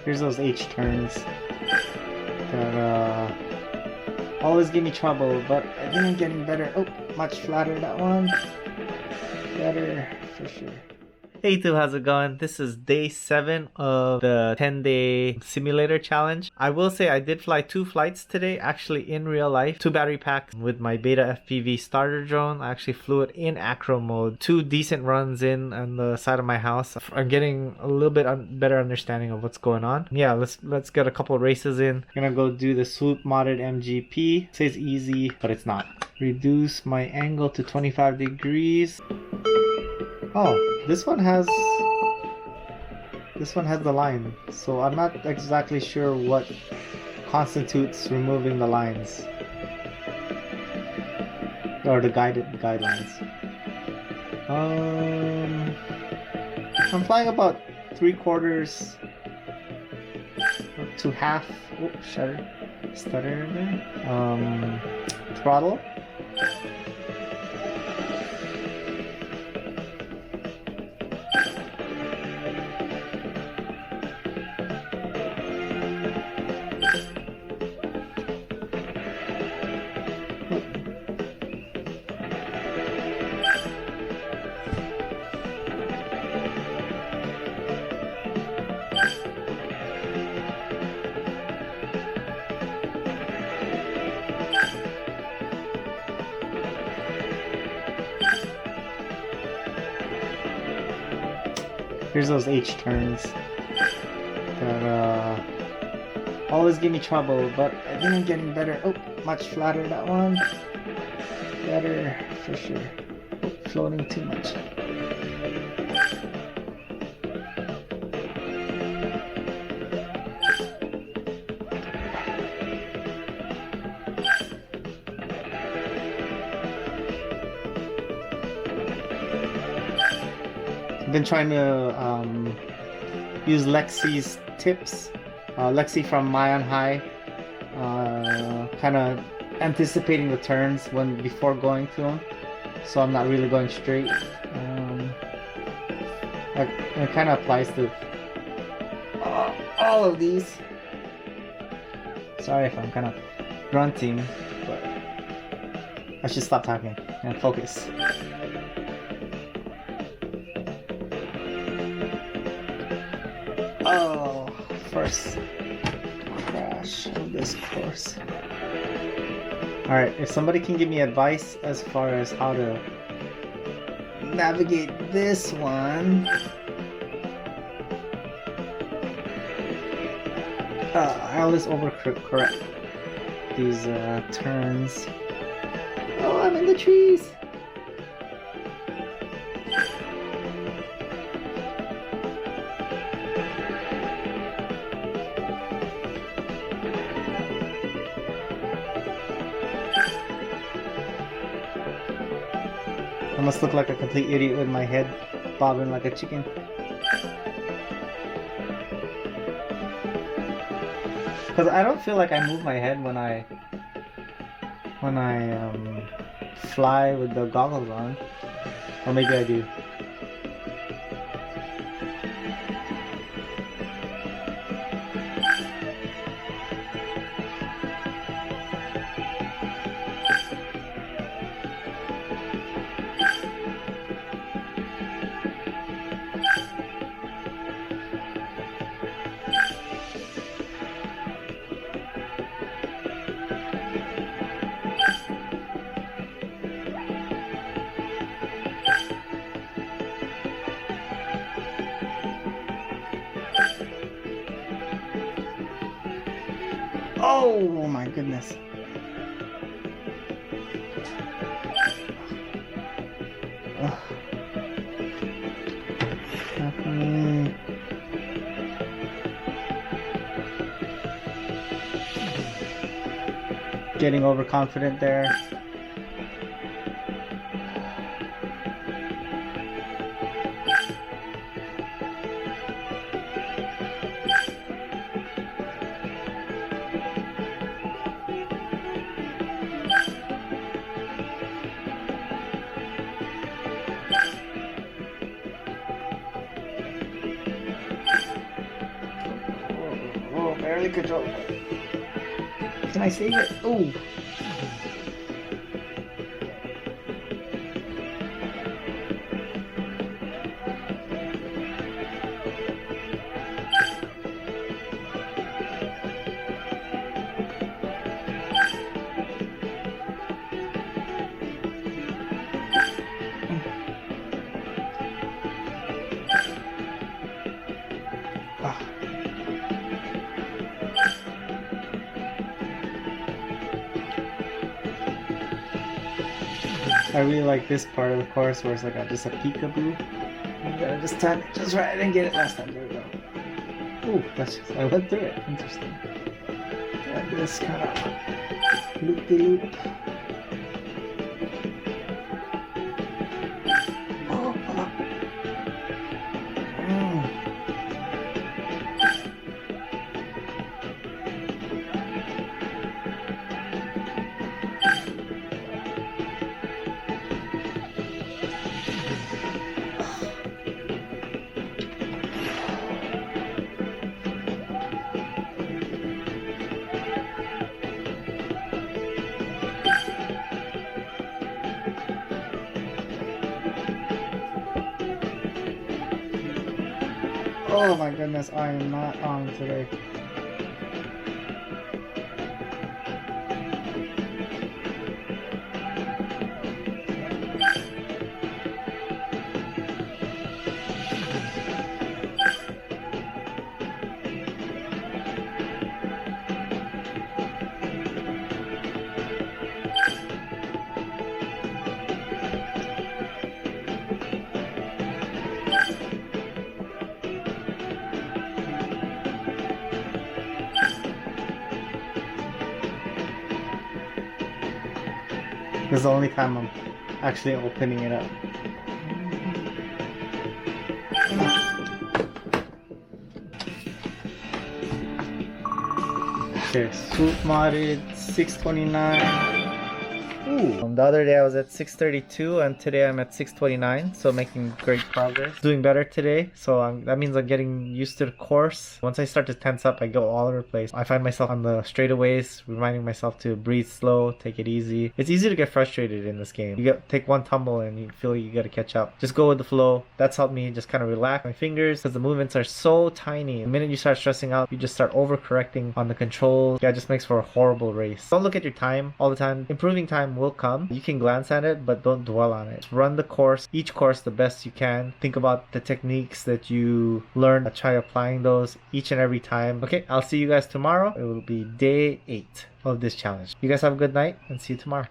Here's those H turns that always give me trouble, but I think I'm getting better. Oh, much flatter that one. Better for sure. Hey YouTube, how's it going? This is day 7 of the 10-day simulator challenge. I will say I did fly 2 flights today, actually in real life. 2 battery packs with my Beta FPV starter drone. I actually flew it in acro mode. 2 decent runs in on the side of my house. I'm getting a little bit better understanding of what's going on. Yeah, let's get a couple races in. I'm gonna go do the swoop modded MGP. It says easy, but it's not. Reduce my angle to 25 degrees. Oh, this one has the line, so I'm not exactly sure what constitutes removing the lines or the guidelines. I'm flying about 3/4 to half. Oh, stutter there. Throttle. Here's those H turns that always give me trouble, but I think I'm getting better. Oh, much flatter that one. Better for sure. Oh, floating too much. Been trying to use Lexi's tips. Lexi from My on High, kind of anticipating the turns before going to them, so I'm not really going straight. It kind of applies to all of these. Sorry if I'm kind of grunting, but I should stop talking and focus. Oh, first crash of this course. Alright, if somebody can give me advice as far as how to navigate this one. I always overcorrect these turns. Oh, I'm in the trees! I must look like a complete idiot with my head bobbing like a chicken. Because I don't feel like I move my head when I fly with the goggles on. Or maybe I do. Oh my goodness. Getting overconfident there. barely control. Can I save it? Oh. I really like this part of the course where it's like just a peekaboo. You gotta just time it just right and get it last time. There we go. Ooh, that's just, I went through it. Interesting. Got this kind of loop-de-loop. Oh my goodness, I am not on today. This is the only time I'm actually opening it up. Okay, swoop modded 629. Ooh. The other day I was at 632 and today I'm at 629, so making great progress. Doing better today, so that means I'm getting used to the course. Once I start to tense up, I go all over the place. I find myself on the straightaways, reminding myself to breathe slow, take it easy. It's easy to get frustrated in this game. You take one tumble and you feel you gotta catch up. Just go with the flow. That's helped me just kind of relax my fingers because the movements are so tiny. The minute you start stressing out, you just start overcorrecting on the controls. Yeah, it just makes for a horrible race. Don't look at your time all the time. Improving time will come. You can glance at it, but don't dwell on it. Run the course, each course the best you can. Think about the techniques that you learned. Try applying those each and every time. Okay, I'll see you guys tomorrow. It will be day 8 of this challenge. You guys have a good night and see you tomorrow.